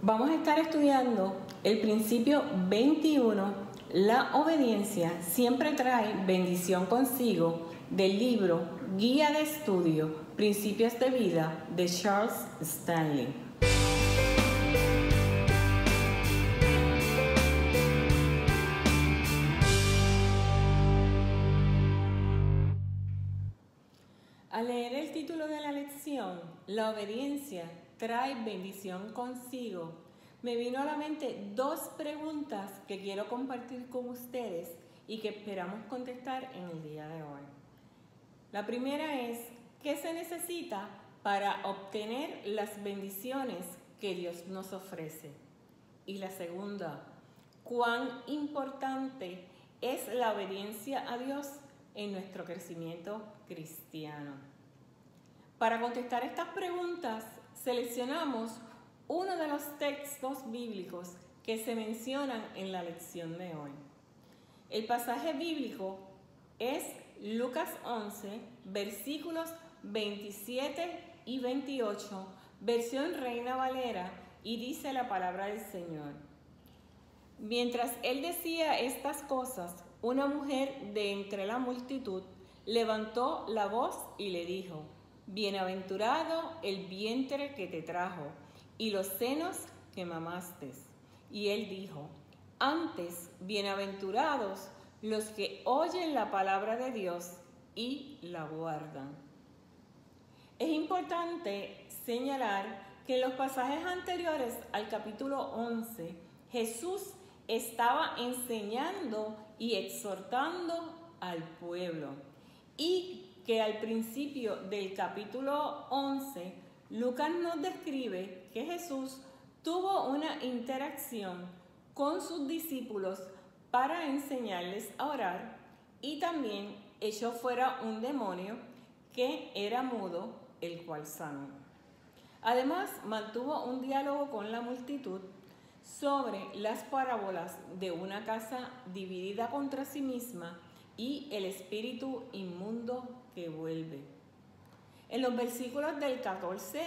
Vamos a estar estudiando el principio 21, la obediencia siempre trae bendición consigo, del libro Guía de Estudio, Principios de Vida, de Charles Stanley. Al leer el título de la lección, la obediencia trae bendición consigo, me vino a la mente dos preguntas que quiero compartir con ustedes y que esperamos contestar en el día de hoy. La primera es, ¿qué se necesita para obtener las bendiciones que Dios nos ofrece? Y la segunda, ¿cuán importante es la obediencia a Dios en nuestro crecimiento cristiano? Para contestar estas preguntas, seleccionamos uno de los textos bíblicos que se mencionan en la lección de hoy. El pasaje bíblico es Lucas 11, versículos 27 y 28, versión Reina Valera, y dice la palabra del Señor. Mientras él decía estas cosas, una mujer de entre la multitud levantó la voz y le dijo: Bienaventurado el vientre que te trajo y los senos que mamaste. Y él dijo: Antes, bienaventurados los que oyen la palabra de Dios y la guardan. Es importante señalar que en los pasajes anteriores al capítulo 11, Jesús estaba enseñando y exhortando al pueblo, y que al principio del capítulo 11, Lucas nos describe que Jesús tuvo una interacción con sus discípulos para enseñarles a orar, y también echó fuera un demonio que era mudo, el cual sanó. Además, mantuvo un diálogo con la multitud sobre las parábolas de una casa dividida contra sí misma y el espíritu inmundo que vuelve. En los versículos del 14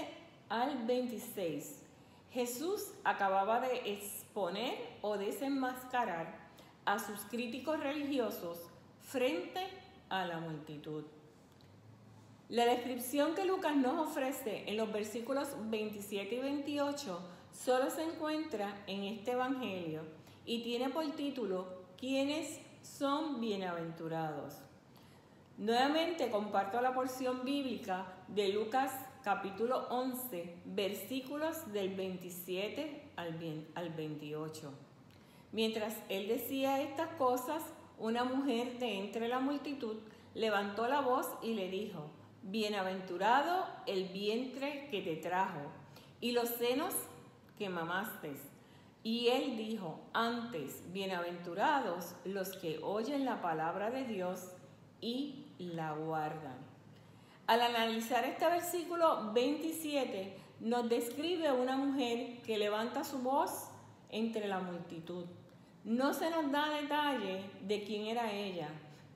al 26, Jesús acababa de exponer o desenmascarar a sus críticos religiosos frente a la multitud. La descripción que Lucas nos ofrece en los versículos 27 y 28 solo se encuentra en este evangelio y tiene por título ¿Quiénes son bienaventurados? Nuevamente comparto la porción bíblica de Lucas capítulo 11, versículos del 27 al 28. Mientras él decía estas cosas, una mujer de entre la multitud levantó la voz y le dijo: Bienaventurado el vientre que te trajo y los senos que mamaste. Y él dijo: Antes, bienaventurados los que oyen la palabra de Dios y la guardan. Al analizar este versículo 27, nos describe a una mujer que levanta su voz entre la multitud. No se nos da detalle de quién era ella,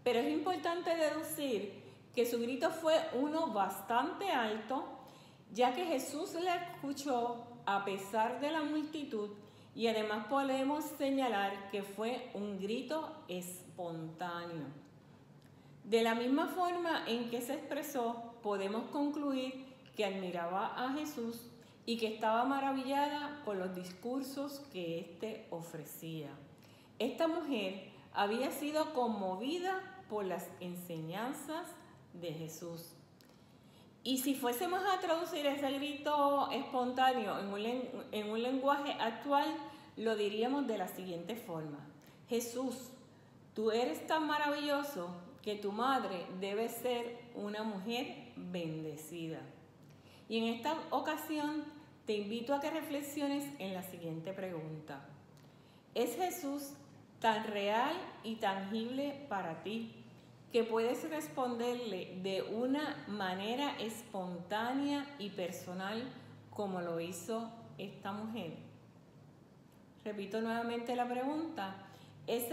pero es importante deducir que su grito fue uno bastante alto, ya que Jesús la escuchó a pesar de la multitud, y además podemos señalar que fue un grito espontáneo. De la misma forma en que se expresó, podemos concluir que admiraba a Jesús y que estaba maravillada por los discursos que éste ofrecía. Esta mujer había sido conmovida por las enseñanzas de Jesús. Y si fuésemos a traducir ese grito espontáneo en un lenguaje actual, lo diríamos de la siguiente forma: Jesús, tú eres tan maravilloso que tu madre debe ser una mujer bendecida. Y en esta ocasión te invito a que reflexiones en la siguiente pregunta: ¿es Jesús tan real y tangible para ti que puedes responderle de una manera espontánea y personal como lo hizo esta mujer? Repito nuevamente la pregunta: ¿es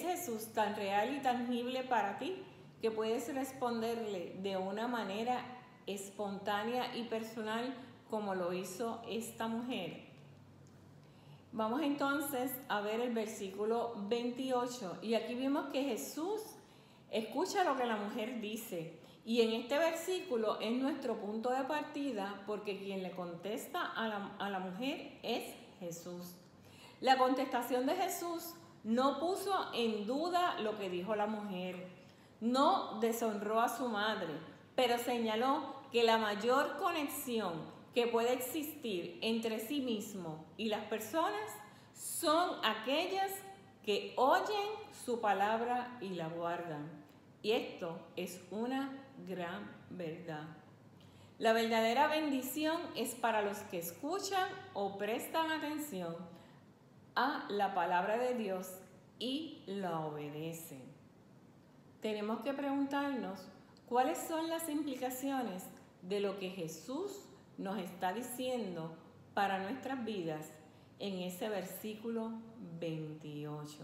Jesús tan real y tangible para ti que puedes responderle de una manera espontánea y personal como lo hizo esta mujer? Vamos entonces a ver el versículo 28 y aquí vimos que Jesús escucha lo que la mujer dice y en este versículo es nuestro punto de partida porque quien le contesta a la mujer es Jesús. La contestación de Jesús no puso en duda lo que dijo la mujer, no deshonró a su madre, pero señaló que la mayor conexión que puede existir entre sí mismo y las personas son aquellas que oyen su palabra y la guardan. Y esto es una gran verdad. La verdadera bendición es para los que escuchan o prestan atención a la palabra de Dios y la obedecen. Tenemos que preguntarnos cuáles son las implicaciones de lo que Jesús nos está diciendo para nuestras vidas en ese versículo 28.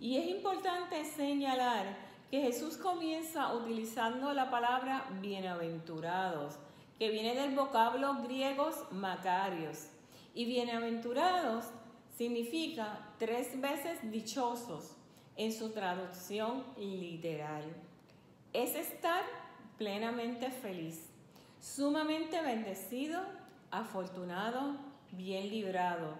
Y es importante señalar que Jesús comienza utilizando la palabra bienaventurados, que viene del vocablo griego macarios. Y bienaventurados significa 3 veces dichosos en su traducción literal. Es estar plenamente feliz, sumamente bendecido, afortunado, bien librado.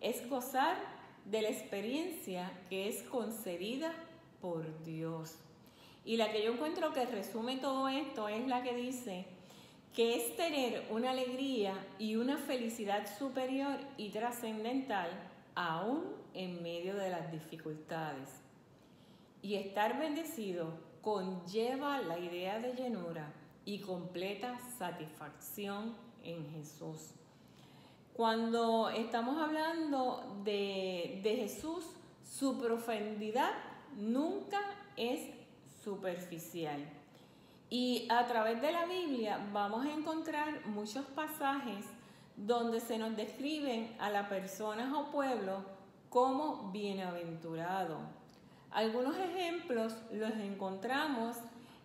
Es gozar de la experiencia que es concedida por Dios. Y la que yo encuentro que resume todo esto es la que dice que es tener una alegría y una felicidad superior y trascendental aún en medio de las dificultades. Y estar bendecido conlleva la idea de llenura y completa satisfacción en Jesús. Cuando estamos hablando de Jesús, su profundidad nunca es superficial. Y a través de la Biblia vamos a encontrar muchos pasajes donde se nos describen a las personas o pueblos como bienaventurado. Algunos ejemplos los encontramos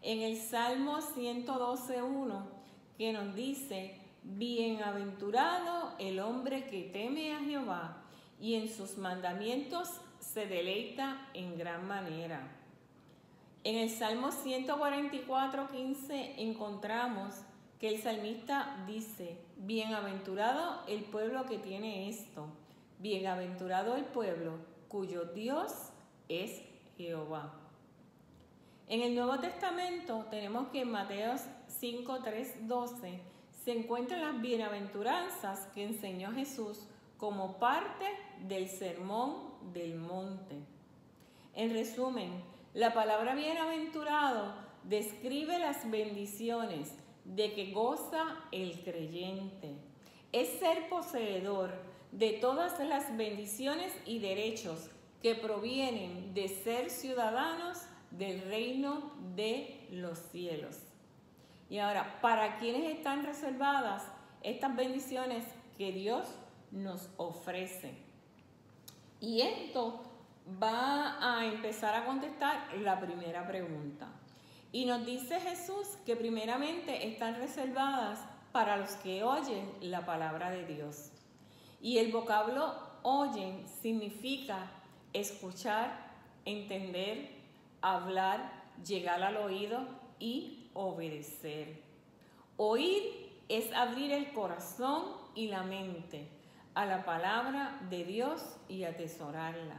en el Salmo 112:1, que nos dice: bienaventurado el hombre que teme a Jehová y en sus mandamientos se deleita en gran manera. En el Salmo 144:15 encontramos que el salmista dice: bienaventurado el pueblo que tiene esto, bienaventurado el pueblo cuyo Dios es Jehová. En el Nuevo Testamento tenemos que en Mateo 5:3-12 se encuentran las bienaventuranzas que enseñó Jesús como parte del Sermón del Monte. En resumen, la palabra bienaventurado describe las bendiciones de que goza el creyente. Es ser poseedor de todas las bendiciones y derechos que provienen de ser ciudadanos del reino de los cielos. Y ahora, ¿para quiénes están reservadas estas bendiciones que Dios nos ofrece? Y esto va a empezar a contestar la primera pregunta. Y nos dice Jesús que primeramente están reservadas para los que oyen la palabra de Dios. Y el vocablo oyen significa escuchar, entender, hablar, llegar al oído y obedecer. Oír es abrir el corazón y la mente a la palabra de Dios y atesorarla.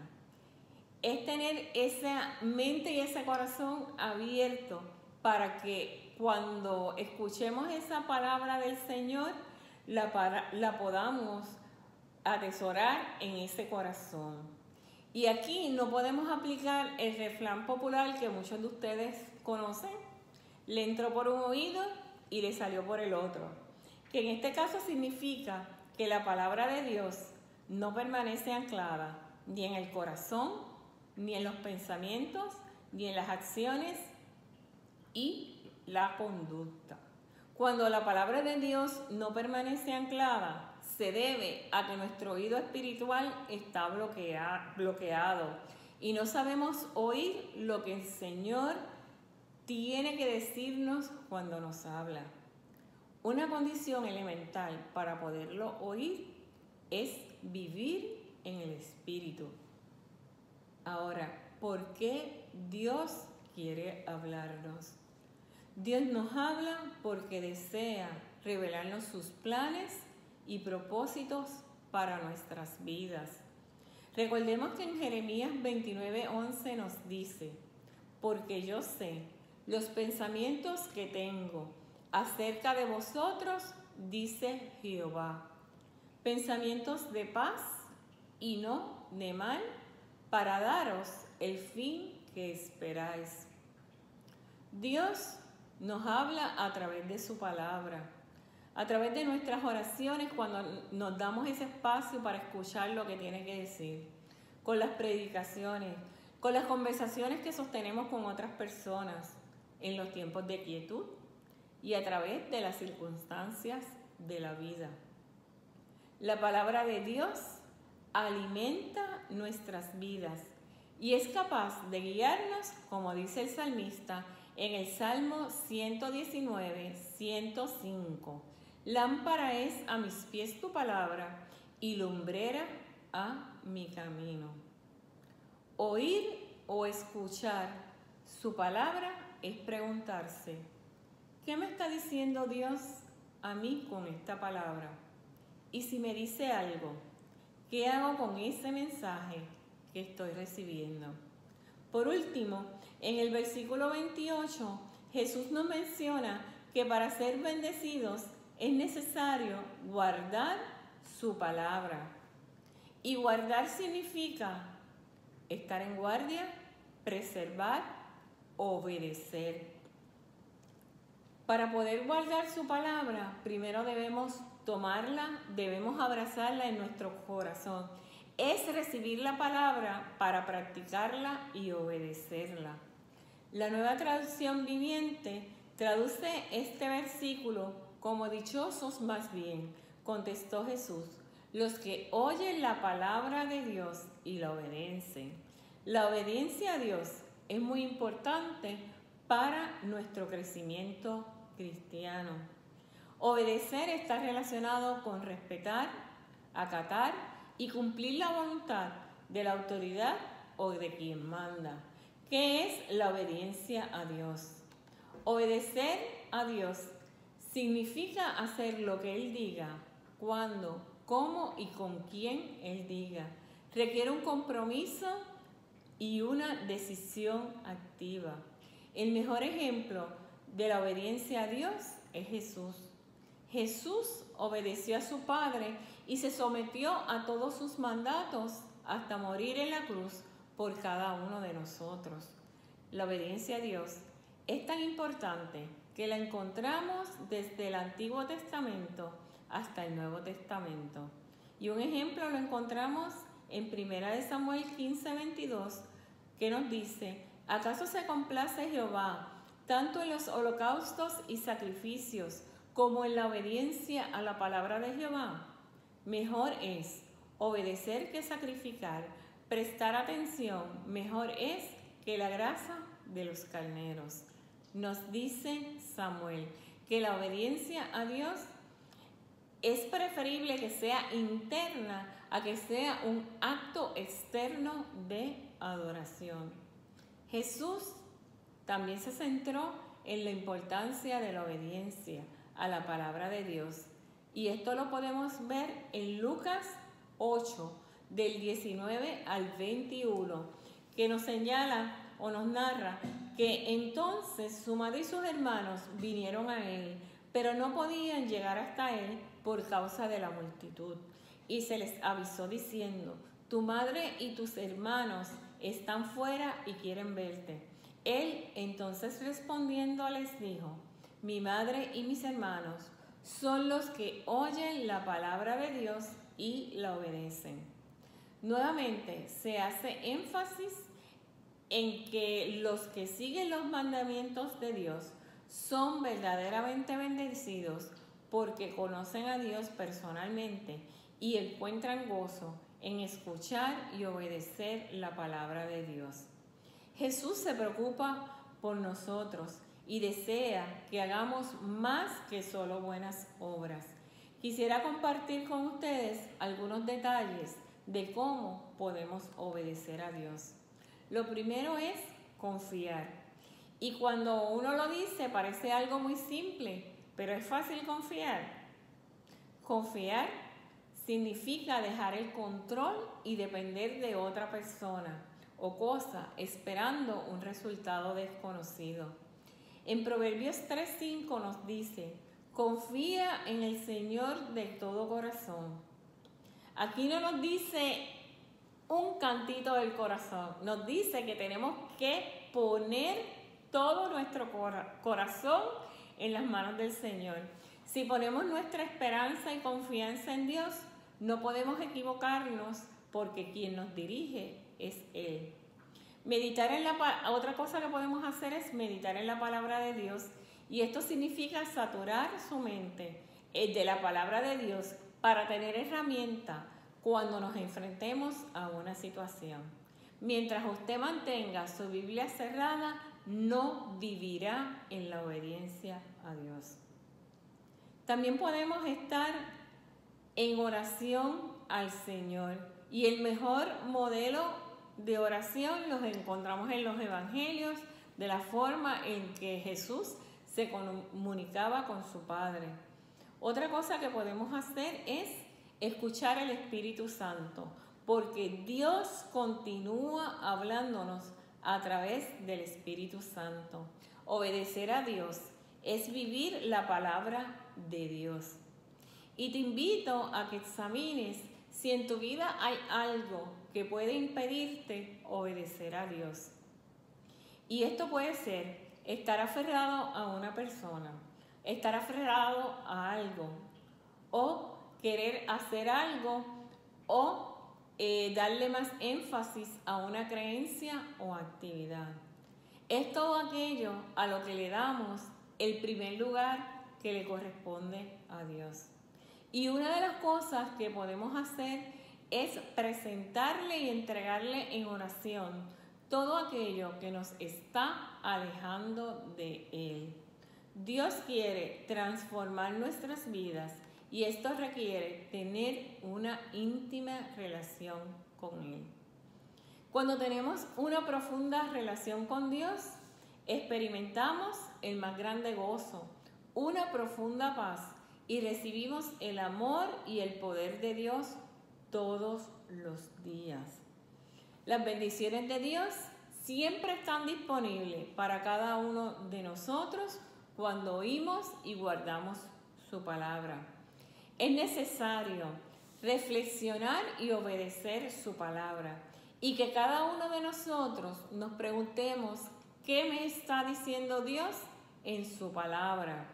Es tener esa mente y ese corazón abierto para que cuando escuchemos esa palabra del Señor, la podamos atesorar en ese corazón. Y aquí no podemos aplicar el refrán popular que muchos de ustedes conocen: le entró por un oído y le salió por el otro, que en este caso significa que la palabra de Dios no permanece anclada ni en el corazón, ni en los pensamientos, ni en las acciones y la conducta. Cuando la palabra de Dios no permanece anclada, se debe a que nuestro oído espiritual está bloqueado y no sabemos oír lo que el Señor tiene que decirnos cuando nos habla. Una condición elemental para poderlo oír es vivir en el Espíritu. Ahora, ¿por qué Dios quiere hablarnos? Dios nos habla porque desea revelarnos sus planes y propósitos para nuestras vidas. Recordemos que en Jeremías 29:11 nos dice: porque yo sé los pensamientos que tengo acerca de vosotros, dice Jehová, pensamientos de paz y no de mal, para daros el fin que esperáis. Dios nos habla a través de su palabra, a través de nuestras oraciones cuando nos damos ese espacio para escuchar lo que tiene que decir, con las predicaciones, con las conversaciones que sostenemos con otras personas en los tiempos de quietud y a través de las circunstancias de la vida. La palabra de Dios alimenta nuestras vidas y es capaz de guiarnos, como dice el salmista en el Salmo 119, 105. Lámpara es a mis pies tu palabra y lumbrera a mi camino. Oír o escuchar su palabra es preguntarse: ¿qué me está diciendo Dios a mí con esta palabra? Y si me dice algo, ¿qué hago con ese mensaje que estoy recibiendo? Por último, en el versículo 28, Jesús nos menciona que para ser bendecidos es necesario guardar su palabra. Y guardar significa estar en guardia, preservar, obedecer. Para poder guardar su palabra, primero debemos tomarla, debemos abrazarla en nuestro corazón. Es recibir la palabra para practicarla y obedecerla. La Nueva Traducción Viviente traduce este versículo como: dichosos más bien, contestó Jesús, los que oyen la palabra de Dios y la obedecen. La obediencia a Dios es muy importante para nuestro crecimiento cristiano. Obedecer está relacionado con respetar, acatar y cumplir la voluntad de la autoridad o de quien manda. ¿Qué es la obediencia a Dios? Obedecer a Dios significa hacer lo que Él diga, cuándo, cómo y con quién Él diga. Requiere un compromiso y una decisión activa. El mejor ejemplo de la obediencia a Dios es Jesús. Jesús obedeció a su Padre y se sometió a todos sus mandatos hasta morir en la cruz por cada uno de nosotros. La obediencia a Dios es tan importante que la encontramos desde el Antiguo Testamento hasta el Nuevo Testamento. Y un ejemplo lo encontramos en 1 Samuel 15:22, que nos dice: ¿acaso se complace Jehová tanto en los holocaustos y sacrificios como en la obediencia a la palabra de Jehová? Mejor es obedecer que sacrificar, prestar atención, mejor es que la grasa de los carneros. Nos dice Samuel que la obediencia a Dios es preferible que sea interna a que sea un acto externo de adoración. Jesús también se centró en la importancia de la obediencia a la palabra de Dios. Y esto lo podemos ver en Lucas 8, del 19 al 21, que nos señala o nos narra que entonces su madre y sus hermanos vinieron a él, pero no podían llegar hasta él por causa de la multitud. Y se les avisó diciendo: tu madre y tus hermanos están fuera y quieren verte. Él entonces respondiendo les dijo: mi madre y mis hermanos son los que oyen la palabra de Dios y la obedecen. Nuevamente se hace énfasis en que los que siguen los mandamientos de Dios son verdaderamente bendecidos porque conocen a Dios personalmente y encuentran gozo en escuchar y obedecer la palabra de Dios. Jesús se preocupa por nosotros y desea que hagamos más que solo buenas obras. Quisiera compartir con ustedes algunos detalles de cómo podemos obedecer a Dios. Lo primero es confiar. Y cuando uno lo dice parece algo muy simple, pero es fácil confiar. Confiar significa dejar el control y depender de otra persona o cosa esperando un resultado desconocido. En Proverbios 3:5 nos dice: confía en el Señor de todo corazón. Aquí no nos dice un cantito del corazón, nos dice que tenemos que poner todo nuestro corazón en las manos del Señor. Si ponemos nuestra esperanza y confianza en Dios, no podemos equivocarnos porque quien nos dirige es Él. Otra cosa que podemos hacer es meditar en la palabra de Dios, y esto significa saturar su mente de la palabra de Dios para tener herramienta cuando nos enfrentemos a una situación. Mientras usted mantenga su Biblia cerrada, no vivirá en la obediencia a Dios. También podemos estar en oración al Señor, y el mejor modelo de oración los encontramos en los evangelios, de la forma en que Jesús se comunicaba con su Padre. Otra cosa que podemos hacer es escuchar al Espíritu Santo, porque Dios continúa hablándonos a través del Espíritu Santo. Obedecer a Dios es vivir la palabra de Dios. Y te invito a que examines si en tu vida hay algo que puede impedirte obedecer a Dios. Y esto puede ser estar aferrado a una persona, estar aferrado a algo, o querer hacer algo, o darle más énfasis a una creencia o actividad. Es todo aquello a lo que le damos el primer lugar que le corresponde a Dios. Y una de las cosas que podemos hacer es presentarle y entregarle en oración todo aquello que nos está alejando de Él. Dios quiere transformar nuestras vidas, y esto requiere tener una íntima relación con Él. Cuando tenemos una profunda relación con Dios, experimentamos el más grande gozo, una profunda paz, y recibimos el amor y el poder de Dios todos los días. Las bendiciones de Dios siempre están disponibles para cada uno de nosotros cuando oímos y guardamos su palabra. Es necesario reflexionar y obedecer su palabra, y que cada uno de nosotros nos preguntemos: ¿qué me está diciendo Dios en su palabra?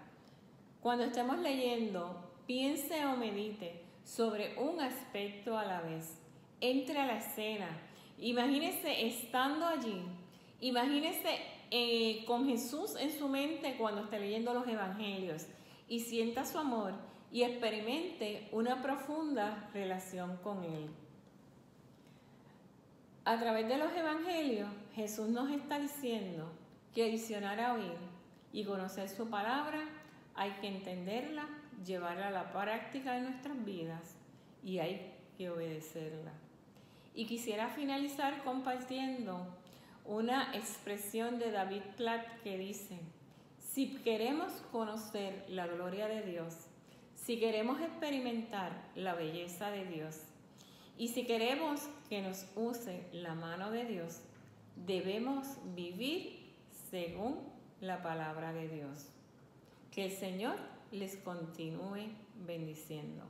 Cuando estemos leyendo, piense o medite sobre un aspecto a la vez. Entre a la escena. Imagínese estando allí. Imagínese con Jesús en su mente cuando esté leyendo los evangelios, y sienta su amor y experimente una profunda relación con Él. A través de los evangelios, Jesús nos está diciendo que adicionar a oír y conocer su palabra, hay que entenderla, llevarla a la práctica de nuestras vidas, y hay que obedecerla. Y quisiera finalizar compartiendo una expresión de David Platt que dice: si queremos conocer la gloria de Dios, si queremos experimentar la belleza de Dios, y si queremos que nos use la mano de Dios, debemos vivir según la palabra de Dios. Que el Señor les continúe bendiciendo.